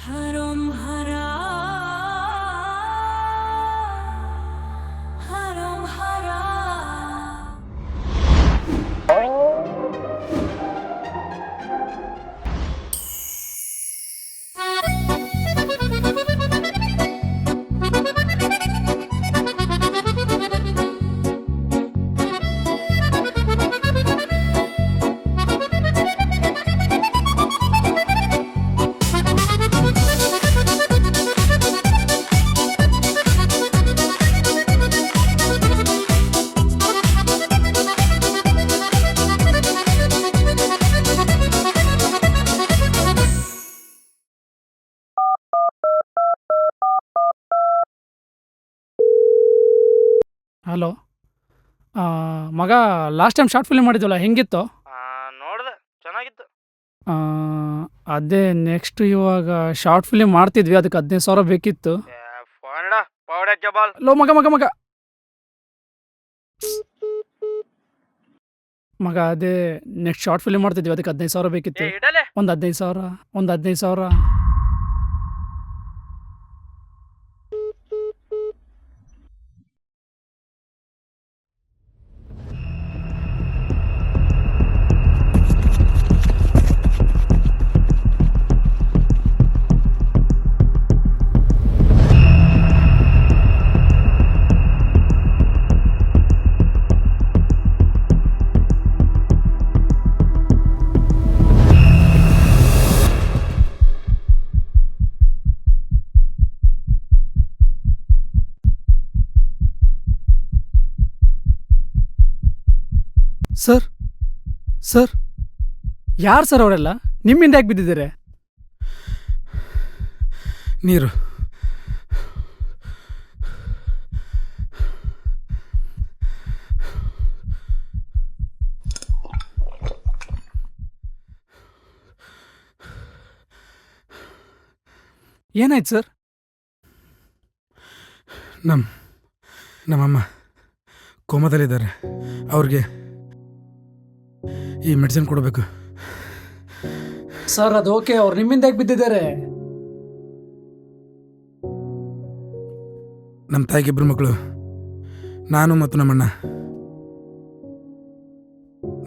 ಹರಂ ಹರ ಹರಂ ಹರ. Hello. ಮಗ, last time short film ಮಾಡಿದ್ವಲ್ಲ, ಹೆಂಗಿತ್ತು? ನೋಡಿದೆ, ಚೆನ್ನಾಗಿತ್ತು. ಆ, ಅದೇ ನೆಕ್ಸ್ಟ್ ಇವಾಗ ಶಾರ್ಟ್ ಫಿಲ್ಮ್ ಮಾಡ್ತಿದ್ವಿ, ಅದಕ್ಕೆ 15,000 ಬೇಕಿತ್ತು. ಫೋನ್ ಇಡ, ಪೌಡಕ್ಕೆ ಬಾಲ್. ಲೋ ಮಗ ಮಗ ಮಗ ಮಗ, ಅದೇ ನೆಕ್ಸ್ಟ್ ಶಾರ್ಟ್ ಫಿಲ್ಮ್ ಮಾಡ್ತಿದ್ವಿ, ಅದಕ್ಕೆ 15,000 ಬೇಕಿತ್ತು. ಇಡಲೆ ಒಂದು 15,000, ಒಂದು 15,000. ಸರ್ ಸರ್, ಯಾರು ಸರ್ ಅವರೆಲ್ಲ? ನಿಮ್ಮಿಂದ ಯಾಕೆ ಬಿದ್ದಿದ್ದಾರೆ? ನೀರು. ಏನಾಯ್ತು ಸರ್? ನಮ್ಮಮ್ಮ ಕೋಮದಲ್ಲಿದ್ದಾರೆ. ಅವ್ರಿಗೆ ಈ ಮೆಡಿಸಿನ್ ಕೊಡಬೇಕು. ಸರ್, ಅದು ಓಕೆ, ಅವ್ರು ನಿಮ್ಮಿಂದ ಯಾಕೆ ಬಿದ್ದಿದ್ದಾರೆ? ನಮ್ಮ ತಾಯಿಗೆ 2 ಮಕ್ಕಳು, ನಾನು ಮತ್ತು ನಮ್ಮಣ್ಣ.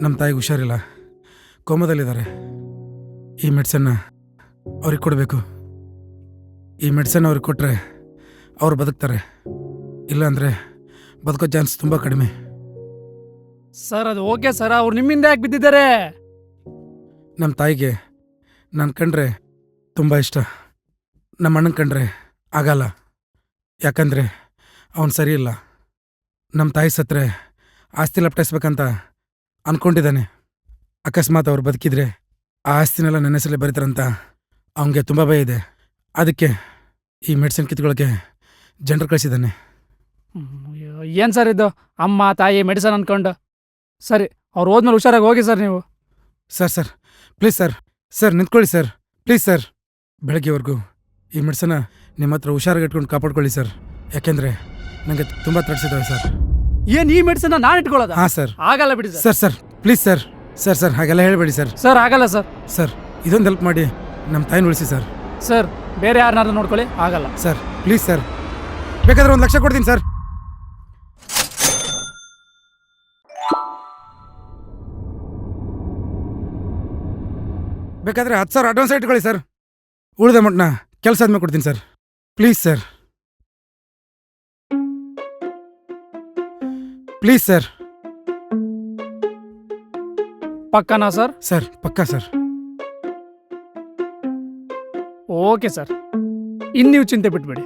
ನಮ್ಮ ತಾಯಿಗೆ ಹುಷಾರಿಲ್ಲ, ಕೋಮದಲ್ಲಿದ್ದಾರೆ. ಈ ಮೆಡಿಸನ್ನ ಅವ್ರಿಗೆ ಕೊಡಬೇಕು. ಈ ಮೆಡಿಸನ್ ಅವ್ರಿಗೆ ಕೊಟ್ಟರೆ ಅವ್ರು ಬದುಕ್ತಾರೆ, ಇಲ್ಲಾಂದರೆ ಬದುಕೋ ಚಾನ್ಸ್ ತುಂಬ ಕಡಿಮೆ. ಸರ್, ಅದು ಓಕೆ ಸರ್, ಅವ್ರು ನಿಮ್ಮಿಂದ ಯಾಕೆ ಬಿದ್ದಿದ್ದಾರೆ? ನಮ್ಮ ತಾಯಿಗೆ ನಾನು ಕಂಡ್ರೆ ತುಂಬ ಇಷ್ಟ. ನಮ್ಮ ಅಣ್ಣನ ಕಂಡ್ರೆ ಆಗಲ್ಲ, ಯಾಕಂದರೆ ಅವನು ಸರಿ ಇಲ್ಲ. ನಮ್ಮ ತಾಯಿ ಸತ್ತರೆ ಆಸ್ತಿ ಲಪಟಾಯಿಸ್ಬೇಕಂತ ಅಂದ್ಕೊಂಡಿದ್ದಾನೆ. ಅಕಸ್ಮಾತ್ ಅವ್ರು ಬದುಕಿದ್ರೆ ಆ ಆಸ್ತಿನೆಲ್ಲ ನನ್ನ ಹೆಸರಲ್ಲೇ ಬರೀತಾರಂತ ಅವನಿಗೆ ತುಂಬ ಭಯ ಇದೆ. ಅದಕ್ಕೆ ಈ ಮೆಡಿಸಿನ್ ಕಿತ್ಕೊಳ್ಳೋಕ್ಕೆ ಜನರು ಕಳಿಸಿದ್ದಾನೆ. ಏನು ಸರ್ ಇದು? ಅಮ್ಮ ತಾಯಿ ಮೆಡಿಸನ್ ಅಂದ್ಕೊಂಡು. ಸರಿ, ಅವ್ರು ಹೋದ್ಮೇಲೆ ಹುಷಾರಾಗಿ ಹೋಗಿ ಸರ್ ನೀವು. ಸರ್ ಪ್ಲೀಸ್ ಸರ್ ನಿಂತ್ಕೊಳ್ಳಿ ಸರ್, ಪ್ಲೀಸ್ ಸರ್. ಬೆಳಗ್ಗೆವರೆಗೂ ಈ ಮೆಡಿಸನ್ನ ನಿಮ್ಮ ಹತ್ರ ಹುಷಾರಾಗಿ ಇಟ್ಕೊಂಡು ಕಾಪಾಡ್ಕೊಳ್ಳಿ ಸರ್, ಯಾಕೆಂದರೆ ನನಗೆ ತುಂಬ ತಡಿಸಿದ್ದಾವೆ ಸರ್. ಏನು ಈ ಮೆಡಿಸನ್ ನಾನು ಇಟ್ಕೊಳ್ಳೋದ? ಹಾಂ ಸರ್. ಆಗಲ್ಲ ಬಿಡಿ ಸರ್. ಸರ್ ಪ್ಲೀಸ್ ಸರ್ ಹಾಗೆಲ್ಲ ಹೇಳಬೇಡಿ ಸರ್. ಸರ್, ಆಗಲ್ಲ ಸರ್. ಸರ್, ಇದೊಂದು ಹೆಲ್ಪ್ ಮಾಡಿ ನಮ್ಮ ತಾಯಿನ ಉಳಿಸಿ ಸರ್. ಸರ್, ಬೇರೆ ಯಾರನ್ನಾರು ನೋಡ್ಕೊಳ್ಳಿ, ಆಗಲ್ಲ. ಸರ್ ಪ್ಲೀಸ್ ಸರ್, ಬೇಕಾದ್ರೆ 1 ಲಕ್ಷ ಕೊಡ್ತೀನಿ ಸರ್. ಬೇಕಾದರೆ 10,000 ಅಡ್ವಾನ್ಸ್ ಇಟ್ಕೊಳ್ಳಿ ಸರ್. ಉಳಿದ ಅಮೌಂಟ್ನ ಕೆಲಸ ಆದ್ಮೇಲೆ ಕೊಡ್ತೀನಿ sir. Please sir, please sir. ಪಕ್ಕನಾ ಸರ್? ಸರ್ ಪಕ್ಕಾ ಸರ್. ಓಕೆ ಸರ್, ಇನ್ನು ನೀವು ಚಿಂತೆ ಬಿಟ್ಬೇಡಿ.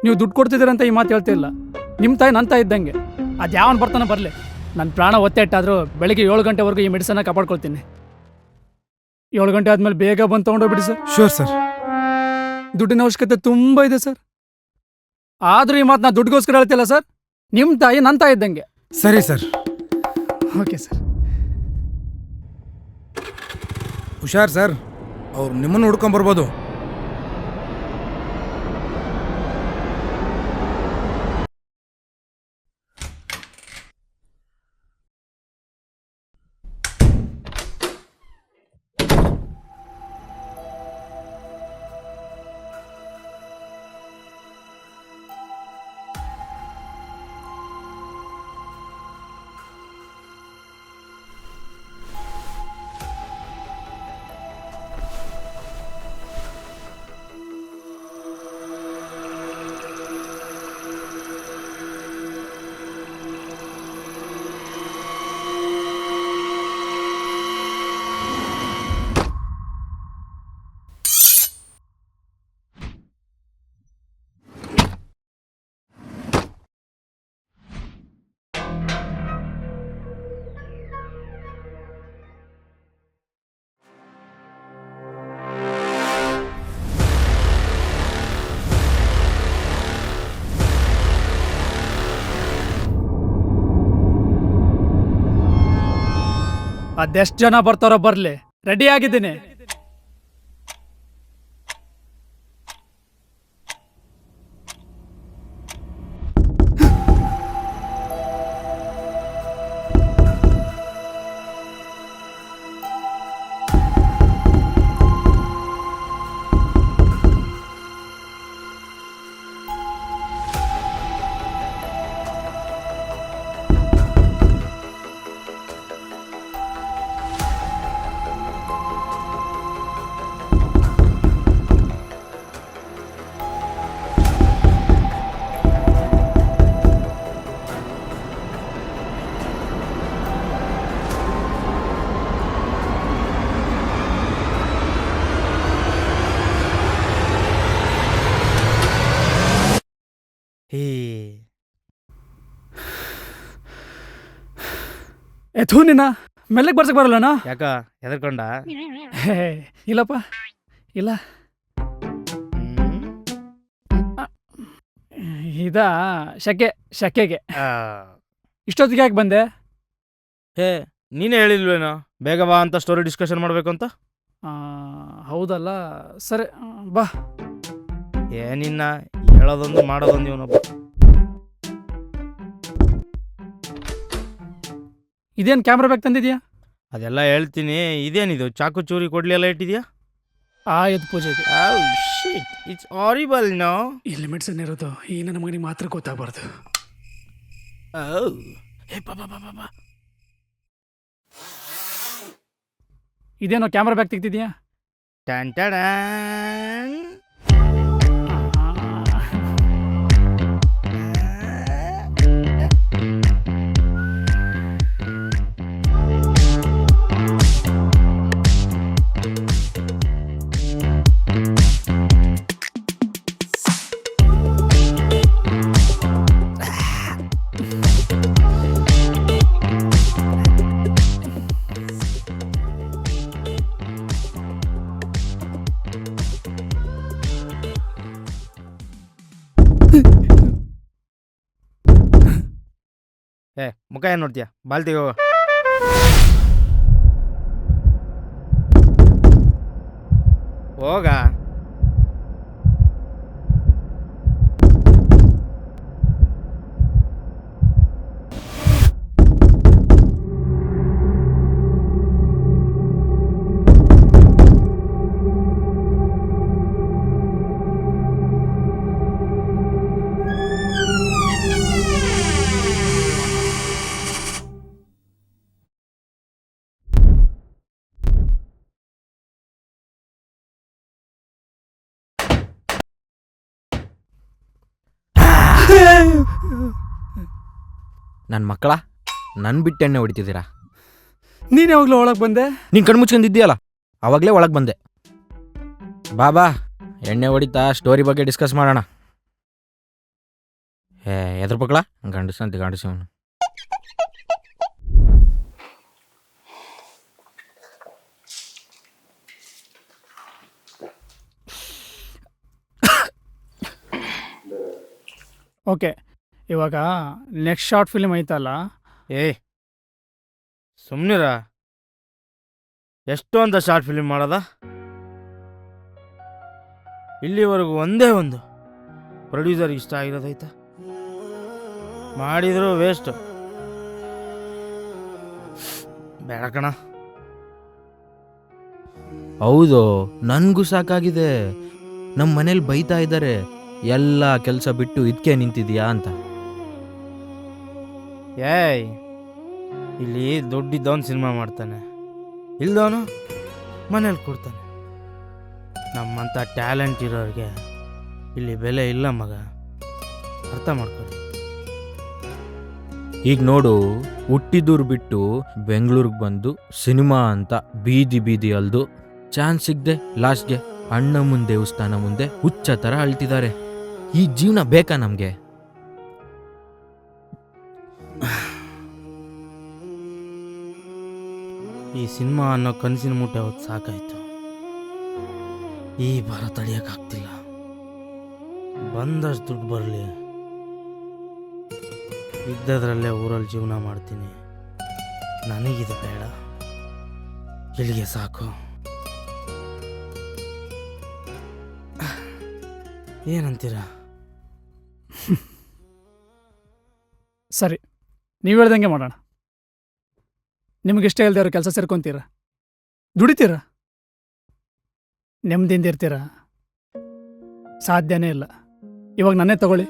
ನೀವು ದುಡ್ಡು ಕೊಡ್ತಿದ್ದೀರಂತ ಈ ಮಾತು ಹೇಳ್ತಿಲ್ಲ. ನಿಮ್ಮ ತಾಯಿ ನನ್ನ ತಾಯಿ ಇದ್ದಂಗೆ. ಅದು ಯಾವನು ಬರ್ತಾನೆ ಬರಲಿ, ನನ್ನ ಪ್ರಾಣ ಒತ್ತೆ ಇಟ್ಟಾದರೂ ಬೆಳಗ್ಗೆ 7 ಗಂಟೆವರೆಗೂ ಈ ಮೆಡಿಸನ್ನ ಕಾಪಾಡ್ಕೊಳ್ತೀನಿ. 7 ಗಂಟೆ ಆದಮೇಲೆ ಬೇಗ ಬಂದು ತೊಗೊಂಡೋಗ್ಬಿಡಿ ಸರ್. Sure sir. ದುಡ್ಡಿನ ಅವಶ್ಯಕತೆ ತುಂಬ ಇದೆ ಸರ್. ಆದರೂ ಈ ಮಾತು ನಾನು ದುಡ್ಡಿಗೋಸ್ಕರ ಹೇಳ್ತಿಲ್ಲ ಸರ್. ನಿಮ್ಮ ತಾಯಿ ನನ್ನ ತಾಯಿ ಇದ್ದಂಗೆ. ಸರಿ ಸರ್. Okay sir. ಹುಷಾರ್ ಸರ್, ಅವ್ರು ನಿಮ್ಮನ್ನು ಹುಡ್ಕೊಂಬರ್ಬೋದು. ಅದೆಷ್ಟು ಜನ ಬರ್ತಾರೋ ಬರ್ಲಿ, ರೆಡಿ ಆಗಿದ್ದೀನಿ. ಎಥೂ ನಿನ್ನ ಮೆಲ್ಲಗೆ ಬರ್ಸಕ್ ಬರಲ್ಲಣ್ಣ. ಯಾಕ ಹೆದರ್ಕೊಂಡ? ಹೇ ಇಲ್ಲಪ್ಪ, ಇಲ್ಲ. ಇದಾ ಶಕೆಗೆ ಇಷ್ಟೊತ್ತಿಗೆ ಯಾಕೆ ಬಂದೆ? ಹೇ, ನೀನೇ ಹೇಳಿಲ್ವೇನೋ ಬೇಗ ಬಾ ಅಂತ, ಸ್ಟೋರಿ ಡಿಸ್ಕಷನ್ ಮಾಡಬೇಕು ಅಂತ. ಹೌದಲ್ಲ, ಸರಿ ಬಾ. ಏನಿನ್ನ ಹೇಳೋದೊಂದು ಮಾಡೋದೊಂದು ಇವನೊಬ್ಬ. ಇದೇನು ಕ್ಯಾಮ್ರಾ ಬ್ಯಾಗ್ ತಂದಿದ್ಯಾ? ಅದೆಲ್ಲ ಹೇಳ್ತೀನಿ. ಇದೇನಿದು ಚಾಕು ಚೂರಿ ಕೊಡ್ಲಿ ಎಲ್ಲ ಇಟ್ಟಿದ್ಯಾ? ಎದ್ದು ಪೂಜೆಗೆ. It's horrible no. ಈ ಲಿಮಿಟ್ಸ್ ಏನಿರೋದು ಈ ನನ್ನ ಮಗನಿಗೆ ಮಾತ್ರ ಗೊತ್ತಾಗಬಾರ್ದು. ಇದೇನೋ ಕ್ಯಾಮ್ರಾ ಬ್ಯಾಗ್ ತೆಗ್ದಿದ್ಯಾ? ಟನ್ ಟಡನ್. ಮುಖ ಏನು ನೋಡ್ತೀಯ? ಬಾಲ್ತಿಗೆ ಹೋಗ. ಹೋಗ. ನನ್ನ ಮಕ್ಕಳ ನನ್ನ ಬಿಟ್ಟು ಎಣ್ಣೆ ಹೊಡಿತಿದ್ದೀರಾ? ನೀನು ಯಾವಾಗಲೂ ಒಳಗೆ ಬಂದೆ? ನೀನು ಕಣ್ಣು ಮುಚ್ಕೊಂಡಿದ್ದೀಯಲ್ಲ, ಅವಾಗಲೇ ಒಳಗೆ ಬಂದೆ. ಬಾ ಎಣ್ಣೆ ಹೊಡಿತಾ ಸ್ಟೋರಿ ಬಗ್ಗೆ ಡಿಸ್ಕಸ್ ಮಾಡೋಣ. ಎದ್ರ ಮಕ್ಕಳ ಗಂಡಸಂತೆ ಗಂಡಸವನು. ಓಕೆ, ಇವಾಗ ನೆಕ್ಸ್ಟ್ ಶಾರ್ಟ್ ಫಿಲ್ಮ್ ಐತಲ್ಲ. ಸುಮ್ಮನಿರ. ಎಷ್ಟು ಅಂತ ಶಾರ್ಟ್ ಫಿಲ್ಮ್ ಮಾಡೋದ? ಇಲ್ಲಿವರೆಗೂ ಒಂದೇ ಒಂದು ಪ್ರೊಡ್ಯೂಸರ್ಗೆ ಇಷ್ಟ ಆಗಿರೋದೈತ. ಮಾಡಿದ್ರು ವೇಸ್ಟ್. ಬೇಡ ಕಣ. ಹೌದು, ನನಗೂ ಸಾಕಾಗಿದೆ. ನಮ್ಮ ಮನೇಲಿ ಬೈತಾ ಇದ್ದಾರೆ, ಎಲ್ಲ ಕೆಲಸ ಬಿಟ್ಟು ಇದಕ್ಕೆ ನಿಂತಿದ್ಯಾ ಅಂತ. ಇಲ್ಲಿ ದುಡ್ಡಿದ್ದವನು ಸಿನಿಮಾ ಮಾಡ್ತಾನೆ, ಇಲ್ದವನು ಮನೇಲಿ ಕೊಡ್ತಾನೆ. ನಮ್ಮಂಥ ಟ್ಯಾಲೆಂಟ್ ಇರೋರಿಗೆ ಇಲ್ಲಿ ಬೆಲೆ ಇಲ್ಲ ಮಗ, ಅರ್ಥ ಮಾಡ್ಕೊಳ್ಳಿ. ಈಗ ನೋಡು, ಹುಟ್ಟಿದೂರು ಬಿಟ್ಟು ಬೆಂಗಳೂರಿಗೆ ಬಂದು ಸಿನಿಮಾ ಅಂತ ಬೀದಿ ಬೀದಿ ಅಲ್ದು ಚಾನ್ಸ್ ಸಿಗದೆ ಲಾಸ್ಟ್ಗೆ ಅಣ್ಣಮ್ಮನ ದೇವಸ್ಥಾನ ಮುಂದೆ ಹುಚ್ಚ ಥರ ಅಳ್ತಿದ್ದಾರೆ. ಈ ಜೀವನ ಬೇಕಾ ನಮಗೆ? ಈ ಸಿನಿಮಾ ಅನ್ನೋ ಕನಸಿನ ಮೂಟೆ ಹೊತ್ತು ಸಾಕಾಯ್ತು. ಈ ಭಾರ ತಡೆಯೋಕ್ಕಾಗ್ತಿಲ್ಲ. ಬಂದಷ್ಟು ದುಡ್ಡು ಬರಲಿ, ಇದ್ದದ್ರಲ್ಲೇ ಊರಲ್ಲಿ ಜೀವನ ಮಾಡ್ತೀನಿ. ನನಗಿದು ಬೇಡ. ಇಲ್ಲಿಗೆ ಸಾಕು. ಏನಂತೀರ? ಸರಿ, ನೀವು ಹೇಳ್ದಂಗೆ ಮಾಡೋಣ. ನಿಮಗಿಷ್ಟ ಇಲ್ಲದೆ ಇರೋ ಕೆಲಸ ಸೇರ್ಕೊಂತೀರ, ದುಡಿತೀರ, ನೆಮ್ಮದಿಯಿಂದ ಇರ್ತೀರ? ಸಾಧ್ಯನೇ ಇಲ್ಲ. ಇವಾಗ ನನ್ನೇ ತಗೊಳ್ಳಿ,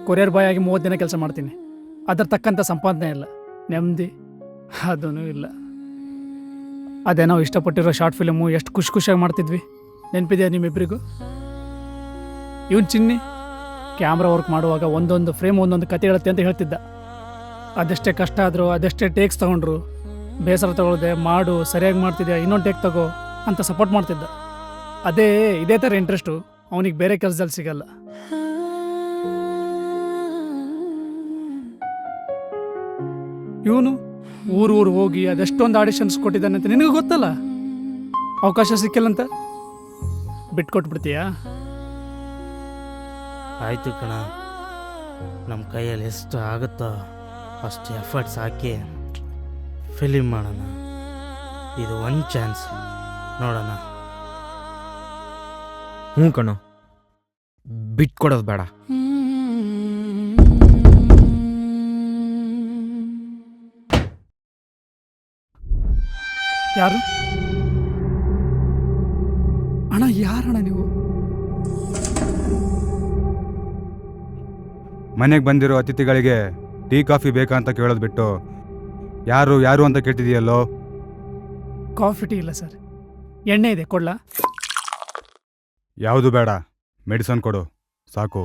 ಕೊರಿಯರ್ ಬಾಯ್ ಆಗಿ 30 ದಿನ ಕೆಲಸ ಮಾಡ್ತೀನಿ. ಅದರ ತಕ್ಕಂಥ ಸಂಪಾದನೆ ಇಲ್ಲ, ನೆಮ್ಮದಿ ಅದೂ ಇಲ್ಲ. ಅದೇ ನಾವು ಇಷ್ಟಪಟ್ಟಿರೋ ಶಾರ್ಟ್ ಫಿಲ್ಮು ಎಷ್ಟು ಖುಷಿಯಾಗಿ ಮಾಡ್ತಿದ್ವಿ, ನೆನಪಿದೆಯಾ ನಿಮ್ಮಿಬ್ಬರಿಗೂ? ಇವನು ಚಿನ್ನಿ ಕ್ಯಾಮ್ರಾ ವರ್ಕ್ ಮಾಡುವಾಗ ಒಂದೊಂದು ಫ್ರೇಮ್ ಒಂದೊಂದು ಕತೆ ಹೇಳುತ್ತೆ ಅಂತ ಹೇಳ್ತಿದ್ದ. ಅದೆಷ್ಟೇ ಕಷ್ಟ ಆದರೂ, ಅದೆಷ್ಟೇ ಟೇಕ್ಸ್ ತೊಗೊಂಡ್ರು ಬೇಸರ ತಗೊಳ್ಳದೆ, ಮಾಡು, ಸರಿಯಾಗಿ ಮಾಡ್ತಿದ್ಯಾ, ಇನ್ನೊಂದು ಟೇಕ್ ತಗೋ ಅಂತ ಸಪೋರ್ಟ್ ಮಾಡ್ತಿದ್ದ. ಇದೇ ಥರ ಇಂಟ್ರೆಸ್ಟು ಅವನಿಗೆ ಬೇರೆ ಕೆಲಸದಲ್ಲಿ ಸಿಗಲ್ಲ. ಇವನು ಊರು ಹೋಗಿ ಅದೆಷ್ಟೊಂದು ಆಡಿಷನ್ಸ್ ಕೊಟ್ಟಿದ್ದಾನೆ ಅಂತ ನಿನಗೂ ಗೊತ್ತಲ್ಲ. ಅವಕಾಶ ಸಿಕ್ಕಿಲ್ಲಂತ ಬಿಟ್ಕೊಟ್ಬಿಡ್ತೀಯಾ? ಆಯಿತು ಕಣ, ನಮ್ಮ ಕೈಯಲ್ಲಿ ಎಷ್ಟು ಆಗುತ್ತೋ ಅಷ್ಟು ಎಫರ್ಟ್ಸ್ ಹಾಕಿ ಫಿಲಿಮ್ ಮಾಡೋಣ. ಇದು ಒಂದು ಚಾನ್ಸ್, ನೋಡೋಣ. ಹ್ಞೂ ಕಣೋ, ಬಿಟ್ಕೊಡೋದು ಬೇಡ. ಯಾರು ಅಣ್ಣ? ಯಾರಣ್ಣ ನೀವು? ಮನೆಗೆ ಬಂದಿರೋ ಅತಿಥಿಗಳಿಗೆ ಟೀ ಕಾಫಿ ಬೇಕಾ ಅಂತ ಕೇಳೋದು ಬಿಟ್ಟು ಯಾರು ಯಾರು ಅಂತ ಕೇಳ್ತಿದೀಯಲ್ಲೋ? ಕಾಫಿ ಟೀ ಇಲ್ಲ ಸರ್, ಎಣ್ಣೆ ಇದೆ, ಕೊಡ್ಲಾ? ಯಾವುದು ಬೇಡ, ಮೆಡಿಸನ್ ಕೊಡು ಸಾಕು.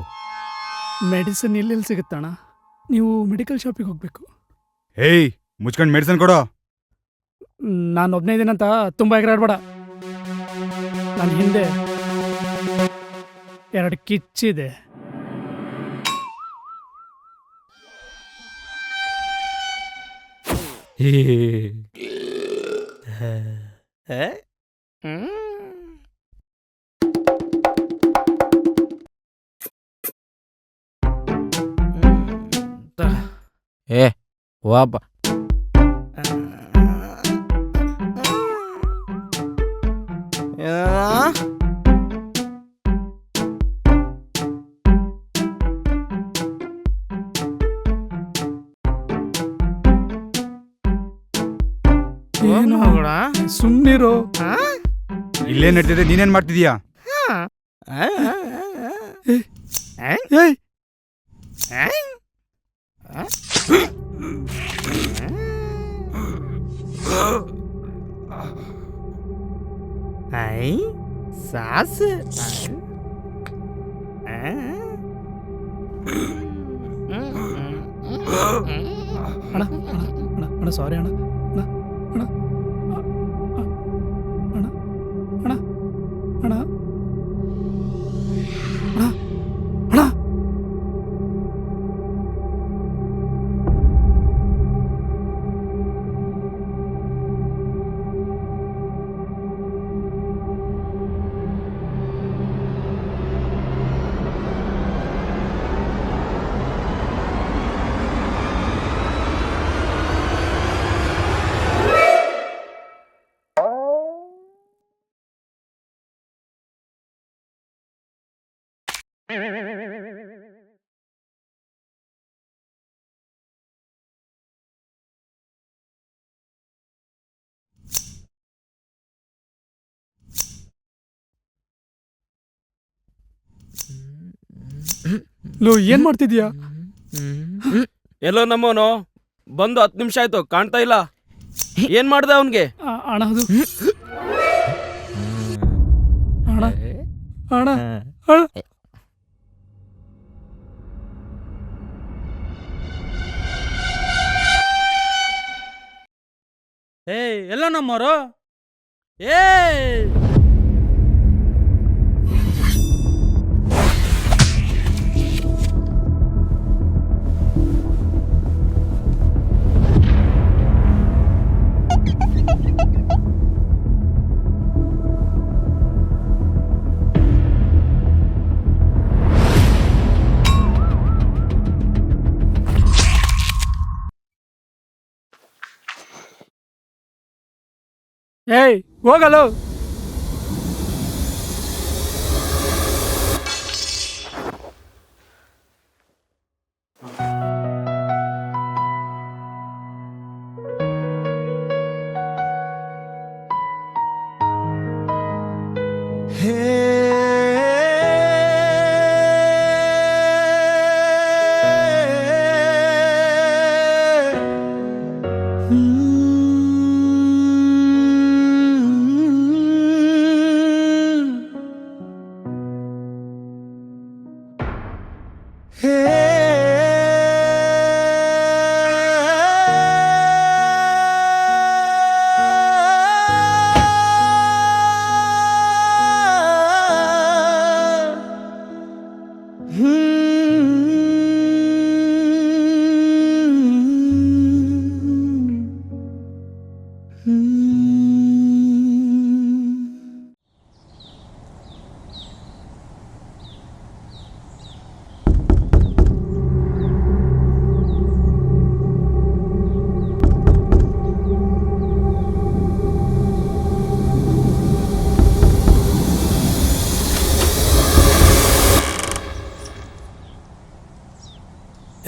ಮೆಡಿಸಿನ್ ಎಲ್ಲೆಲ್ಲಿ ಸಿಗುತ್ತಣ್ಣ? ನೀವು ಮೆಡಿಕಲ್ ಶಾಪಿಗೆ ಹೋಗಬೇಕು. ಏಯ್, ಮುಚ್ಕೊಂಡು ಮೆಡಿಸನ್ ಕೊಡು. ನಾನು ಒಬ್ಬನೇ ಇದ್ದೀನಂತ ತುಂಬ ಎಗರಾಡ್ಬೇಡ. ನನ್ನ ಹಿಂದೆ 2 ಕಿಚ್ಚಿದೆ. ಏ ವಾಪ, ಏನು ಸುಮ್ಮನಿರೋ. ಇಲ್ಲೇ ನಡೀತಿದೆ, ನೀನೇನ್ ಮಾಡ್ತಿದೀಯಾ? ಏಯ್, ಐ ಸಾಸು ಅಣ್ಣ ಅಣ್ಣ ಅಣ್ಣ ಅಣ್ಣ ಸಾರಿ ಅಣ್ಣ ಅಣ್ಣ ಅಣ್ಣ ಅಣ್ಣ ಅಣ್ಣ ಅಣ್ಣ ಅಣ್ಣ ಅಣ್ಣ ಲೋ, ಏನ್ ಮಾಡ್ತಿದ್ಯಾ? ಎಲ್ಲೋ ನಮ್ಮವನು ಬಂದು 10 ನಿಮಿಷ ಆಯ್ತು, ಕಾಣ್ತಾ ಇಲ್ಲ. ಏನ್ ಮಾಡ್ದೆ ಅವನ್ಗೆ? ಅಣ್ಣ ಅದು ಅಣ್ಣ ಅಣ್ಣ ಅಣ್ಣ ಏಯ್, ಎಲ್ಲ ನಮ್ಮವರು. ಏಯ್ ಏಯ್ ಹೋಗಲು.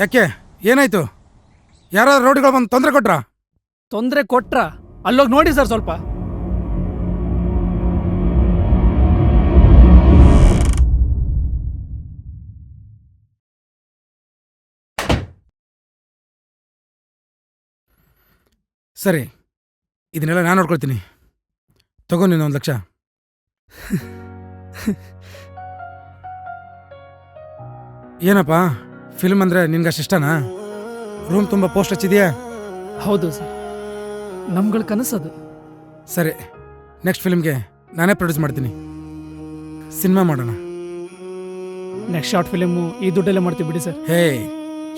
ಯಾಕೆ ಏನಾಯ್ತು? ಯಾರಾದ್ರೂ ರೋಡ್ಗಳು ಬಂದು ತೊಂದರೆ ಕೊಟ್ರಾ? ತೊಂದರೆ ಕೊಟ್ರ? ಅಲ್ಲೋಗಿ ನೋಡಿ ಸರ್ ಸ್ವಲ್ಪ. ಸರಿ, ಇದನ್ನೆಲ್ಲ ನಾನು ನೋಡ್ಕೊಳ್ತೀನಿ. ತಗೋ ನೀನು 1 ಲಕ್ಷ. ಏನಪ್ಪ ಫಿಲ್ಮ್ ಅಂದರೆ ನಿನ್ಗಷ್ಟು ಇಷ್ಟನಾ? ರೂಮ್ ತುಂಬ ಪೋಸ್ಟ್ ಹಚ್ಚಿದೆಯಾ? ಹೌದು ಸರ್, ನಮ್ಗಳ ಕನಸದು. ಸರಿ, ನೆಕ್ಸ್ಟ್ ಫಿಲ್ಮ್ಗೆ ನಾನೇ ಪ್ರೊಡ್ಯೂಸ್ ಮಾಡ್ತೀನಿ. ಸಿನಿಮಾ ಮಾಡೋಣ. ನೆಕ್ಸ್ಟ್ ಶಾರ್ಟ್ ಫಿಲಿಮು ಈ ದುಡ್ಡಲ್ಲೇ ಮಾಡ್ತೀವಿ ಬಿಡಿ ಸರ್. ಹೇ,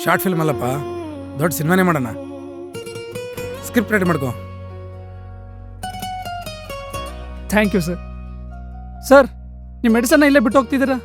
ಶಾರ್ಟ್ ಫಿಲ್ಮ್ ಅಲ್ಲಪ್ಪ, ದೊಡ್ಡ ಸಿನಿಮಾನೇ ಮಾಡೋಣ. ಸ್ಕ್ರಿಪ್ಟ್ ರೆಡಿ ಮಾಡ್ಕೋ. Thank you sir. ಸರ್, ನಿಮ್ಮ ಮೆಡಿಸನ್ನ ಇಲ್ಲೇ ಬಿಟ್ಟು ಹೋಗ್ತಿದ್ದೀರಾ?